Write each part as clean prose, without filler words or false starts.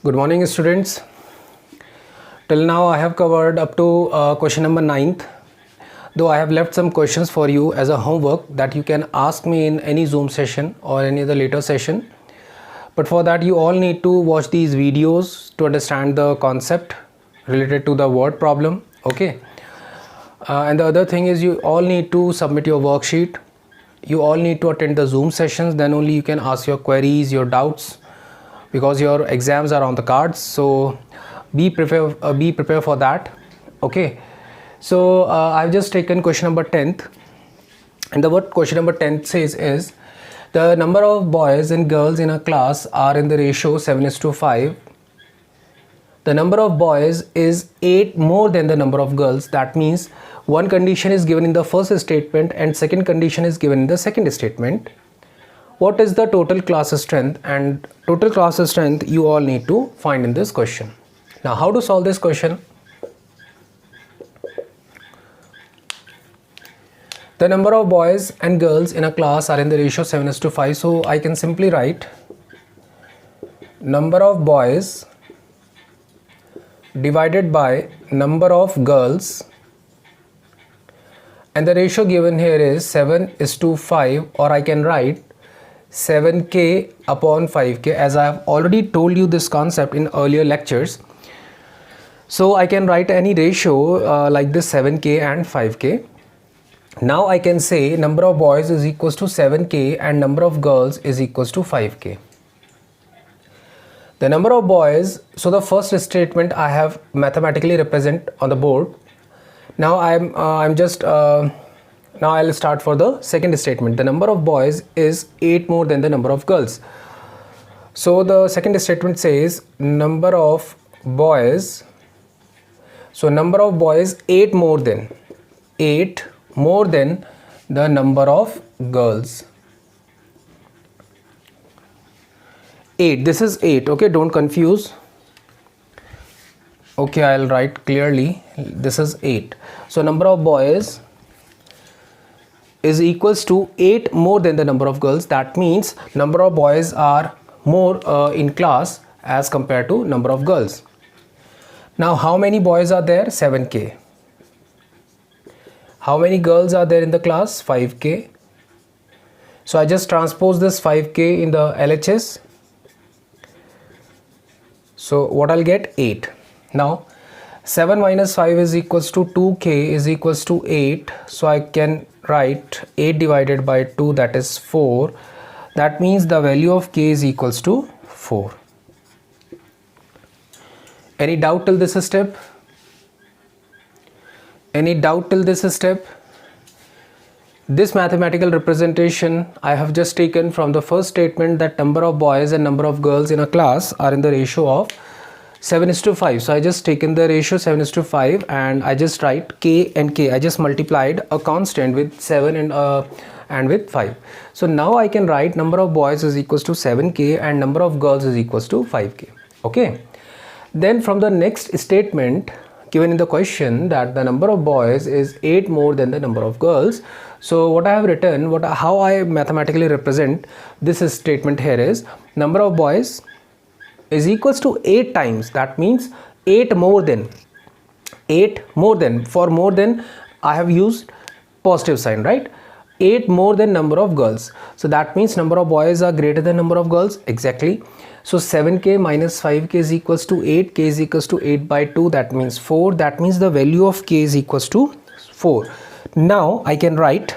Good morning, students. Till now I have covered up to question number 9th, though I have left some questions for you as a homework that you can ask me in any Zoom session or any other later session. But for that you all need to watch these videos to understand the concept related to the word problem. Okay. And the other thing is you all need to submit your worksheet. You all need to attend the Zoom sessions, then only you can ask your queries, your doubts, because your exams are on the cards. So be prepared for that. Okay, so I've just taken question number 10th, and the what question number 10th says is the number of boys and girls in a class are in the ratio 7:5. The number of boys is 8 more than the number of girls. That means one condition is given in the first statement and second condition is given in the second statement. What is the total class strength? And total class strength you all need to find in this question. Now how to solve this question? The number of boys and girls in a class are in the ratio 7:5. So I can simply write number of boys divided by number of girls, and the ratio given here is 7:5, or I can write 7k upon 5k, as I have already told you this concept in earlier lectures. So I can write any ratio like this, 7k and 5k. Now I can say number of boys is equals to 7k and number of girls is equals to 5k. The number of boys, so the first statement I have mathematically represent on the board. Now now I'll start for the second statement. The number of boys is 8 more than the number of girls. So the second statement says number of boys, so number of boys 8 more than the number of girls. 8, this is 8, okay, don't confuse. Okay, I'll write clearly, this is 8. So number of boys is equals to 8 more than the number of girls. That means number of boys are more in class as compared to number of girls. Now how many boys are there? 7k. How many girls are there in the class? 5k. So I just transpose this 5k in the LHS. So what I'll get? 8. Now 7 minus 5 is equals to 2k is equals to 8. So I can write 8 divided by 2, that is 4. That means the value of k is equals to 4. Any doubt till this step? Any doubt till this step? This mathematical representation I have just taken from the first statement, that number of boys and number of girls in a class are in the ratio of 7:5. So I just taken the ratio 7:5 and I just write k and k. I just multiplied a constant with 7 and with 5. So now I can write number of boys is equals to 7k and number of girls is equals to 5k. Okay. Then from the next statement given in the question, that the number of boys is 8 more than the number of girls. So what I have written, how I mathematically represent this statement here is number of boys is equals to 8 times. That means 8 more than. For more than I have used positive sign, right? 8 more than number of girls. So that means number of boys are greater than number of girls. Exactly. So 7k minus 5k is equals to 8. K is equals to 8 by 2. That means 4. That means the value of k is equals to 4. Now I can write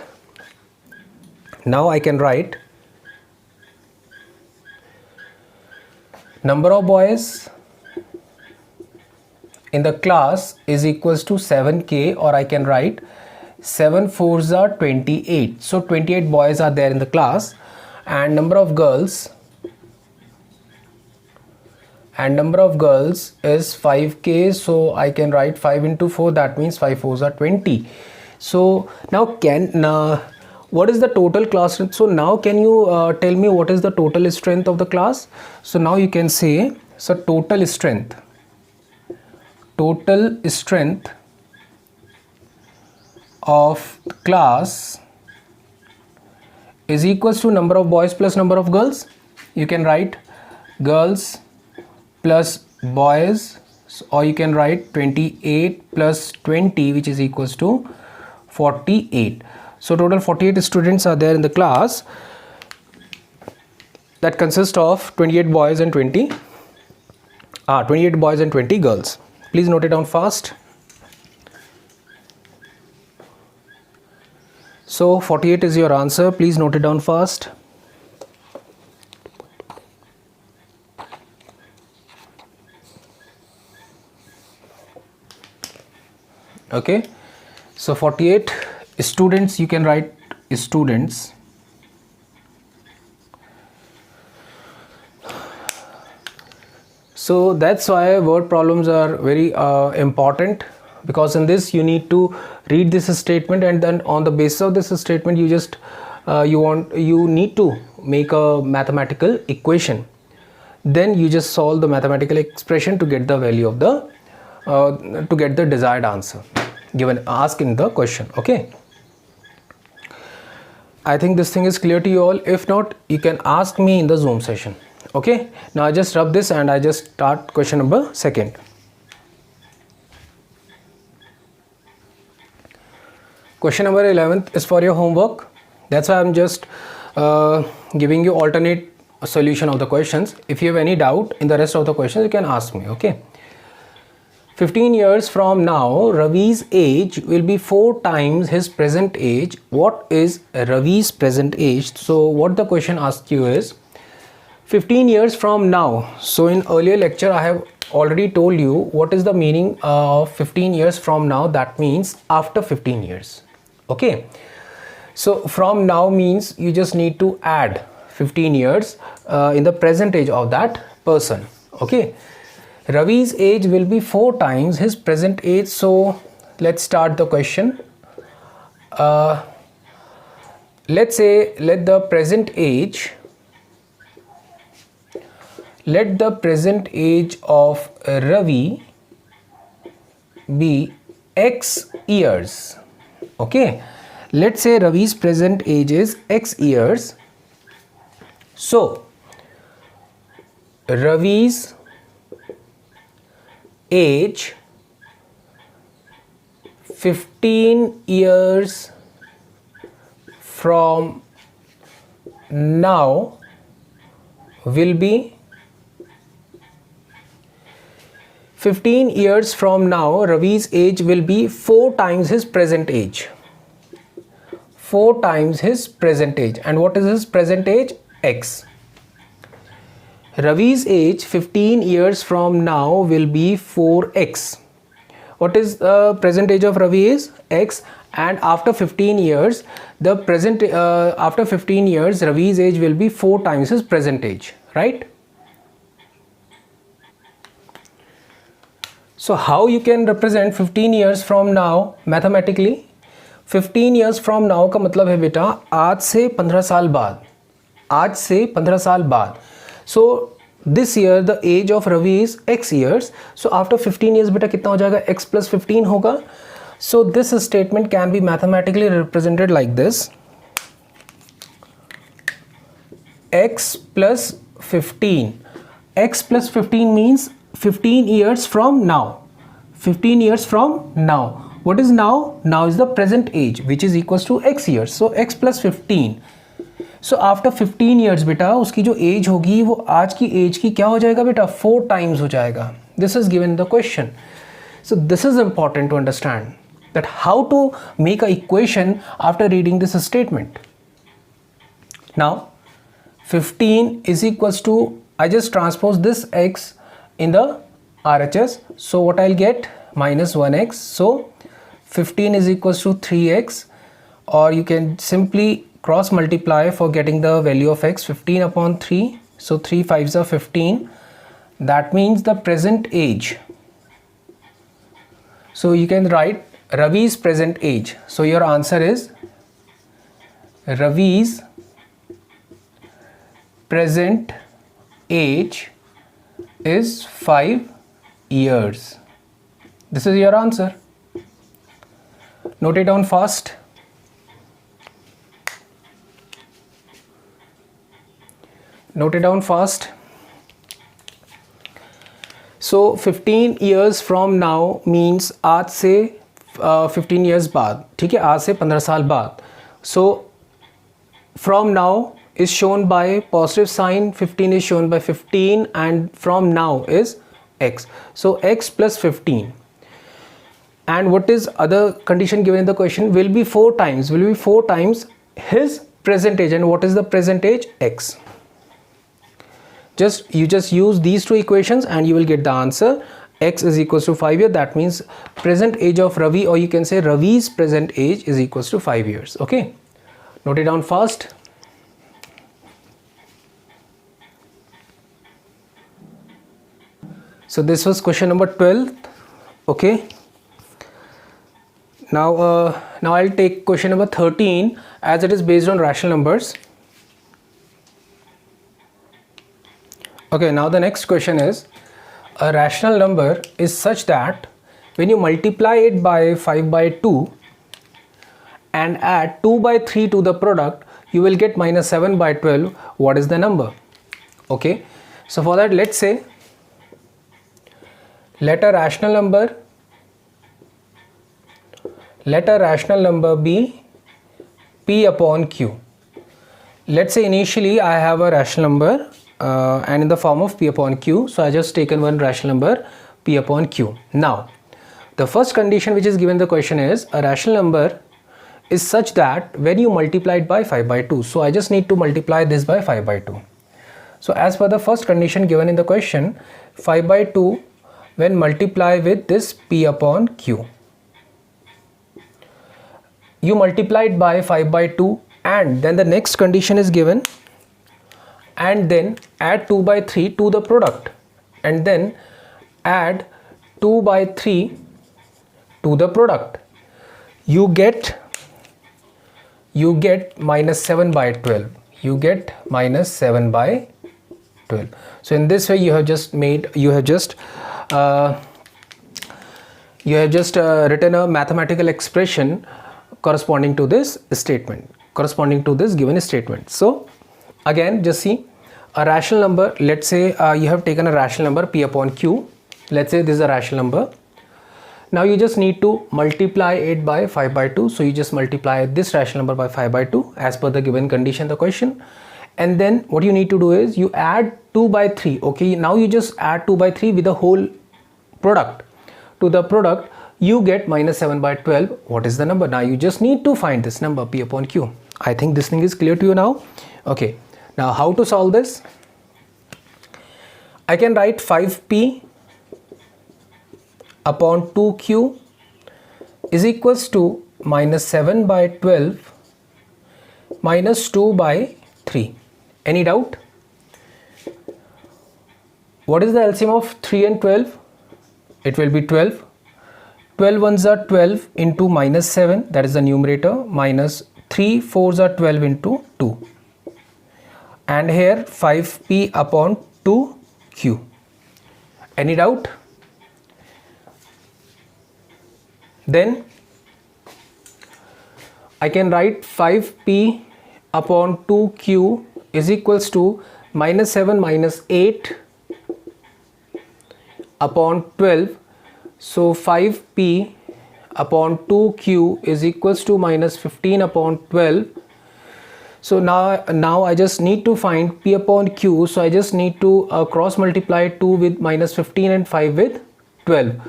number of boys in the class is equals to 7k, or I can write 7 4s are 28. So 28 boys are there in the class, and number of girls is 5k. So I can write 5 into 4, that means 5 4s are 20. So now what is the total class strength? So now can you tell me what is the total strength of the class? So now you can say, so total strength of class is equals to number of boys plus number of girls. You can write girls plus boys, or you can write 28 plus 20, which is equals to 48. So total 48 students are there in the class, that consists of 28 boys and 28 boys and 20 girls. Please note it down fast. So 48 is your answer. Please note it down fast. Okay, so 48 students, you can write students. So that's why word problems are very important, because in this you need to read this statement, and then on the basis of this statement you just you need to make a mathematical equation. Then you just solve the mathematical expression to get the value of the to get the desired answer given asked in the question. Okay, I think this thing is clear to you all. If not, you can ask me in the Zoom session. Okay, now I just rub this and I just start question number 2. Question number 11 is for your homework. That's why I'm just giving you alternate solution of the questions. If you have any doubt in the rest of the questions, you can ask me. Okay, 15 years from now, Ravi's age will be 4 times his present age. What is Ravi's present age? So what the question asks you is 15 years from now. So in earlier lecture I have already told you what is the meaning of 15 years from now. That means after 15 years. Okay, so from now means you just need to add 15 years in the present age of that person. Okay, Ravi's age will be 4 times his present age. So let's start the question. Let's say let the present age of Ravi be X years. Okay, let's say Ravi's present age is X years. So Ravi's age 15 years from now will be 15 years from now, Ravi's age will be 4 times his present age. 4 times his present age. And what is his present age? X. Ravi's age 15 years from now will be 4x. What is the present age of Ravi is? X. And after 15 years, after 15 years, Ravi's age will be 4 times his present age. Right? So how you can represent 15 years from now mathematically? 15 years from now का मतलब है बेटा आज से 15 साल बाद, आज से 15 साल बाद. So this year the age of Ravi is X years. So after 15 years बेटा कितना हो जाएगा? X plus 15 होगा. So this statement can be mathematically represented like this: X plus 15. X plus 15 means 15 years from now. 15 years from now. What is now? Now is the present age, which is equals to X years. So X plus 15. So after 15 years बेटा उसकी जो age होगी वो आज की age की क्या हो जाएगा बेटा? 4 times हो जाएगा. This is given in the question. So this is important to understand that how to make a equation after reading this statement. Now 15 is equals to, I just transpose this X in the RHS. So what I'll get? Minus 1x. So 15 is equals to 3x, or you can simply cross multiply for getting the value of x. 15 upon 3. So 3 5s are 15. That means the present age. So you can write Ravi's present age. So your answer is Ravi's present age is 5 years. This is your answer. Note it down fast. Note it down fast. So 15 years from now means आज से 15 years बाद, ठीक है, आज से 15 साल बाद. So from now is shown by positive sign, 15 is shown by 15, and from now is x. So x plus 15. And what is other condition given in the question? Will be 4 times his present age. And what is the present age? X. You just use these two equations and you will get the answer. X is equals to 5 years. That means present age of Ravi, or you can say Ravi's present age, is equals to 5 years. Okay, note it down fast. So this was question number 12. Okay, now I'll take question number 13, as it is based on rational numbers. Okay, now the next question is, a rational number is such that when you multiply it by 5 by 2 and add 2 by 3 to the product, you will get minus 7 by 12. What is the number? Okay, so for that, let's say, let a rational number be P upon Q. Let's say initially I have a rational number and in the form of P upon Q. So I just taken one rational number P upon Q. Now the first condition which is given in the question is, a rational number is such that when you multiply it by 5 by 2. So I just need to multiply this by 5 by 2. So as per the first condition given in the question, 5 by 2 when multiply with this P upon Q, you multiply it by 5 by 2, and then the next condition is given, and then add 2 by 3 to the product, and then add 2 by 3 to the product. You get minus 7 by 12. You get minus 7 by 12. So in this way you have just written a mathematical expression corresponding to this statement, corresponding to this given statement. So again, just see, a rational number, let's say you have taken a rational number P upon Q. Let's say this is a rational number. Now you just need to multiply it by 5 by 2. So you just multiply this rational number by 5 by 2 as per the given condition, the question. And then what you need to do is you add 2 by 3. Okay, now you just add 2 by 3 with the whole product to the product. You get minus 7 by 12. What is the number? Now you just need to find this number P upon Q. I think this thing is clear to you now. Okay, now how to solve this? I can write 5P upon 2Q is equals to minus 7 by 12 minus 2 by 3. Any doubt? What is the LCM of 3 and 12? It will be 12. 12 ones are 12 into minus 7, that is the numerator, minus 3 4s are 12 into 2. And here 5P upon 2Q. Any doubt? Then I can write 5P upon 2Q is equals to minus 7 minus 8 upon 12. So 5P upon 2Q is equals to minus 15 upon 12. So now I just need to find P upon Q. So I just need to cross multiply 2 with minus 15 and 5 with 12.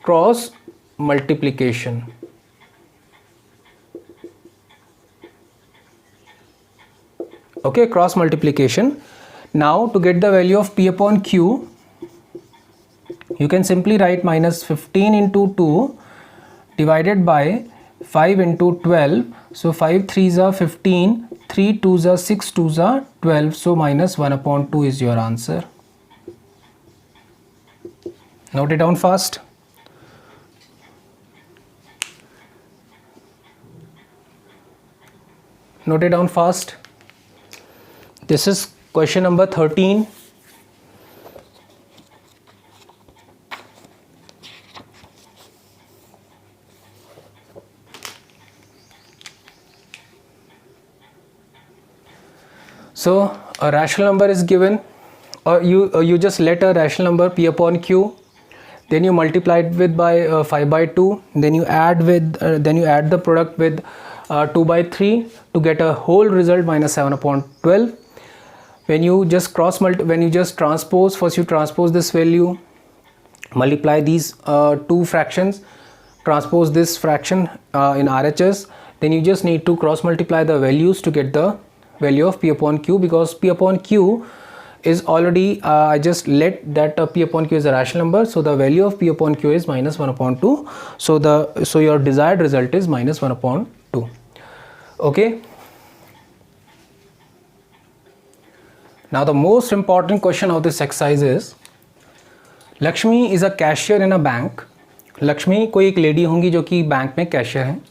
Cross multiplication. Okay, cross multiplication. Now to get the value of P upon Q, you can simply write minus 15 into 2 divided by 5 into 12. So 5 3s are 15, 3 2s are 6 2s are 12. So minus 1 upon 2 is your answer. Note it down fast. Note it down fast. This is question number 13. So a rational number is given or you just let a rational number p upon q, then you multiply it with by 5 by 2, then you add the product with 2 by 3 to get a whole result minus 7 upon 12. When you just transpose, first you transpose this value, multiply these two fractions, transpose this fraction in RHS, then you just need to cross multiply the values to get the value of p upon q, because p upon q is already I just let that p upon q is a rational number, so the value of p upon q is minus 1 upon 2, so your desired result is minus 1 upon 2. Okay, now the most important question of this exercise is, Lakshmi is a cashier in a bank. Lakshmi कोई एक lady होंगी जो कि bank में cashier हैं.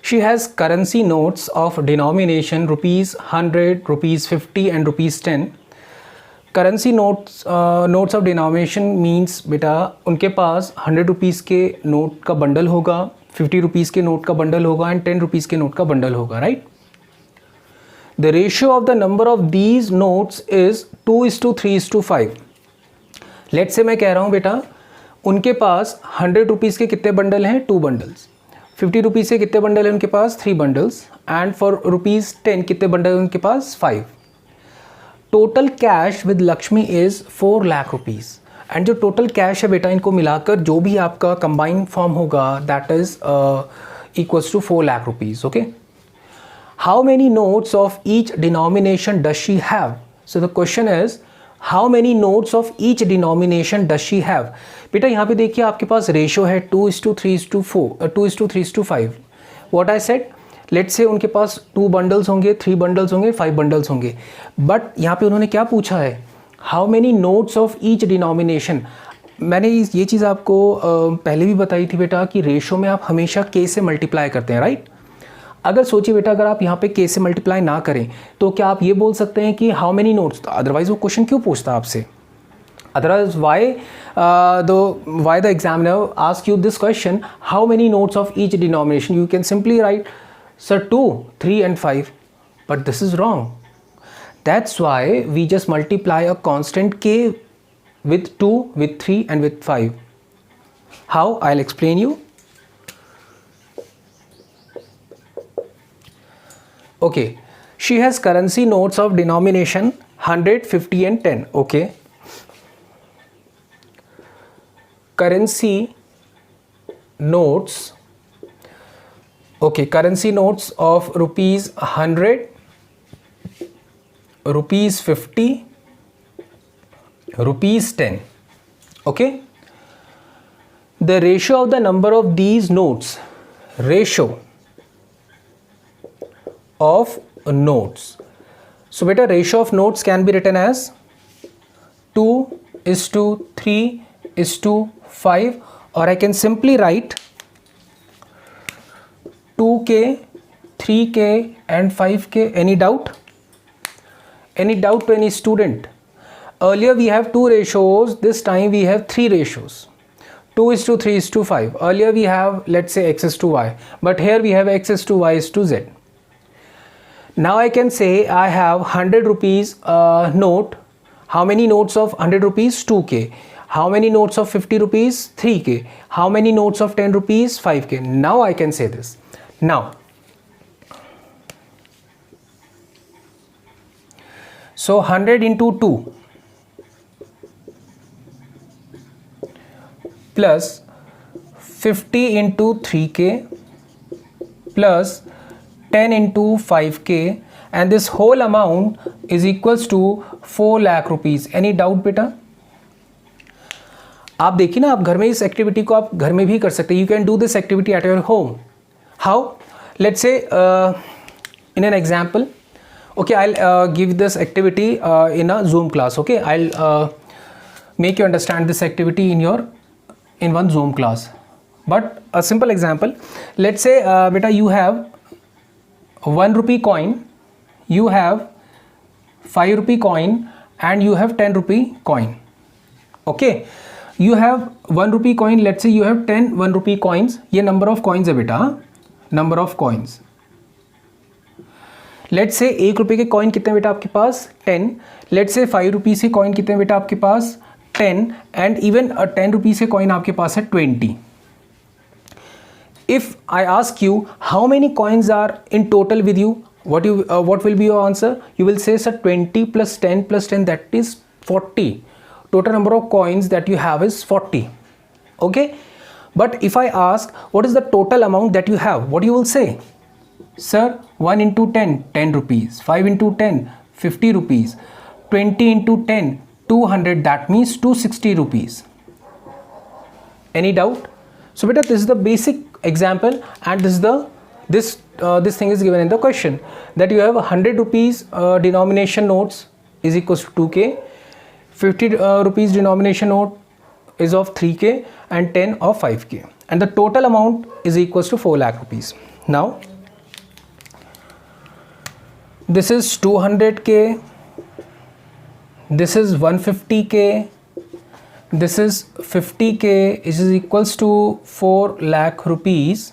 She has currency notes of denomination ₹100, ₹50 and ₹10. Currency notes of denomination means बेटा उनके पास 100 rupees के नोट का बंडल होगा, 50 रुपीज़ के नोट का बंडल होगा एंड 10 रुपीज़ के नोट का बंडल होगा, right. The ratio of the number of these notes is 2:3:5. Let's say मैं कह रहा हूँ बेटा उनके पास 100 रुपीज़ के कितने बंडल हैं, 2 बंडल्स. 50 रुपीज़ के कितने बंडल हैं उनके पास, 3 बंडल्स. एंड फॉर ₹10 कितने बंडल हैं उनके पास, 5. Total cash with Lakshmi is 4 lakh rupees. And जो टोटल कैश है बेटा इनको मिलाकर जो भी आपका कंबाइन फॉर्म होगा that is equals to 4 lakh rupees. Okay, how many notes of each denomination does she have. So the question is how many notes of each denomination does she have. बेटा यहाँ पे देखिए आपके पास रेशो है 2:3:4, 2:3:5. What I said, let's say उनके पास 2 bundles होंगे, 3 bundles होंगे, 5 bundles होंगे. बट यहाँ पे उन्होंने क्या पूछा है, how many notes of each denomination. मैंने ये चीज़ आपको पहले भी बताई थी बेटा कि रेशो में आप हमेशा के से मल्टीप्लाई करते हैं, राइट. अगर सोचिए बेटा अगर आप यहाँ पे के से मल्टीप्लाई ना करें तो क्या आप ये बोल सकते हैं कि हाउ मेनी नोट्स, अदरवाइज वो क्वेश्चन क्यों पूछता आपसे. Otherwise, why the examiner asks you this question, how many notes of each denomination? You can simply write, sir, 2, 3 and 5. But this is wrong. That's why we just multiply a constant k with 2, with 3 and with 5. How? I'll explain you. Okay, she has currency notes of denomination 100, 50 and 10. Okay. Currency notes, okay, currency notes of ₹100, ₹50, ₹10. Okay, the ratio of the number of these notes, ratio of notes. So beta ratio of notes can be written as 2:3:5, or I can simply write 2k, 3k and 5k. Any doubt? Any doubt to any student? Earlier we have 2 ratios, this time we have 3 ratios. 2:3:5. Earlier we have, let's say, x is to y, but here we have x is to y is to z. Now I can say I have 100 rupees note. How many notes of 100 rupees? 2k. How many notes of 50 rupees? 3k. How many notes of 10 rupees? 5k. Now I can say this. Now, so 100 into 2 plus 50 into 3k plus 10 into 5k, and this whole amount is equals to 4 lakh rupees. Any doubt बेटा? आप देखिए ना, आप घर में इस activity को आप घर में भी कर सकते हैं. You can do this activity at your home. How? Let's say in an example. Okay, I give this activity in a Zoom class. Okay, I'll make you understand this activity in one Zoom class. But a simple example. Let's say beta you have 1 rupee coin, you have 5 rupee coin and you have 10 rupee coin. Okay, you have 1 rupee coin. Let's say you have 10 1 rupee coins. ये number of coins है बेटा, number of coins. Let's say 1 रुपये के coin कितने बेटा आपके पास 10, let's say 5 rupees के coin कितने बेटा आपके पास 10, एंड इवन 10 रुपीज़ के कॉइन आपके पास है 20. If I ask you how many coins are in total with you, what will be your answer? You will say sir 20 plus 10 plus 10, that is 40. Total number of coins that you have is 40. Okay, but if I ask what is the total amount that you have, what you will say? Sir, 1 into 10 10 rupees, 5 into 10 50 rupees, 20 into 10 200, that means 260 rupees. Any doubt? So beta, this is the basic example, and this thing is given in the question, that you have 100 rupees denomination notes is equals to 2k, 50 rupees denomination note is of 3k, and 10 of 5k, and the total amount is equals to 4 lakh rupees. Now this is 200k, this is 150k, this is 50k, is equals to 4 lakh rupees.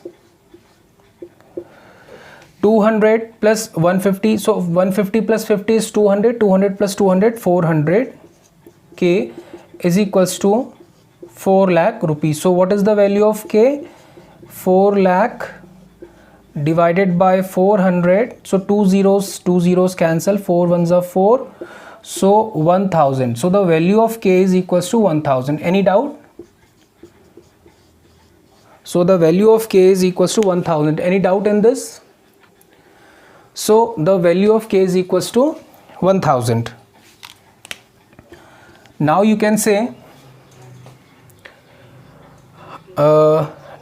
200 plus 150, so 150 plus 50 is 200, 200 plus 200 400k is equals to 4 lakh rupees. So what is the value of k? 4 lakh divided by 400, so two zeros cancel, 4 ones are 4, so 1000. So the value of k is equals to 1000. Any doubt? So the value of k is equals to 1000. Any doubt in this? So the value of k is equals to 1000. Now you can say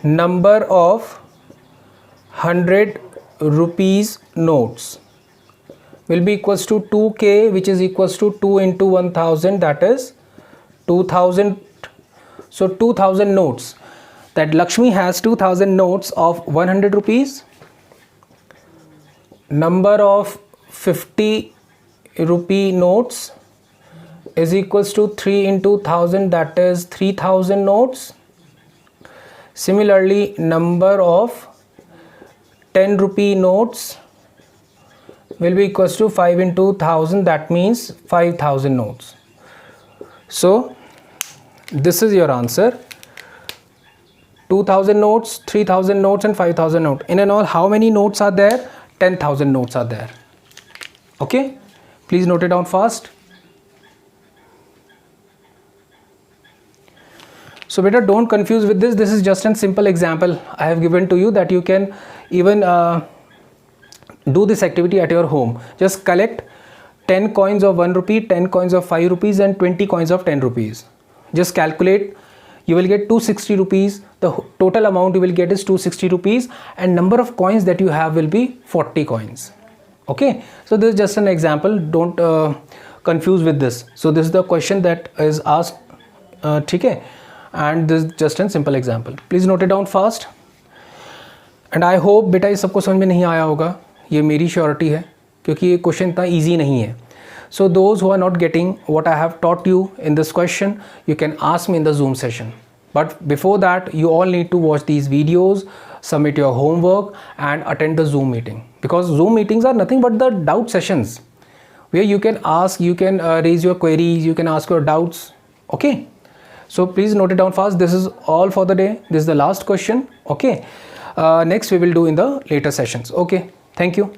number of 100 rupees notes will be equals to 2k, which is equals to 2 into 1000, that is 2000. So 2000 notes, that Lakshmi has 2000 notes of 100 rupees. Number of 50 rupee notes is equals to 3 into 1000, that is 3000 notes. Similarly, number of 10 rupee notes will be equals to 5 into 1000, that means 5000 notes. So this is your answer: 2000 notes, 3000 notes, and 5000 notes. In and all, how many notes are there? 10,000 notes are there. Okay, please note it down fast. So beta, don't confuse with this. This is just a simple example I have given to you, that you can even do this activity at your home. Just collect 10 coins of 1 rupee, 10 coins of 5 rupees, and 20 coins of 10 rupees. Just calculate. You will get 260 rupees. The total amount you will get is 260 rupees, and number of coins that you have will be 40 coins. Okay, so this is just an example. Don't confuse with this. So this is the question that is asked. Okay, and this is just a simple example. Please note it down fast. And I hope बेटा ये सबको समझ में नहीं आया होगा, ये मेरी श्योरिटी है, क्योंकि ये क्वेश्चन इतना ईजी नहीं है. So those who are not getting what I have taught you in this question, you can ask me in the Zoom session. But before that, you all need to watch these videos, submit your homework, and attend the Zoom meeting. Because Zoom meetings are nothing but the doubt sessions, where you can ask, you can raise your queries, you can ask your doubts. Okay, so please note it down fast. This is all for the day. This is the last question. Okay, next we will do in the later sessions. Okay, thank you.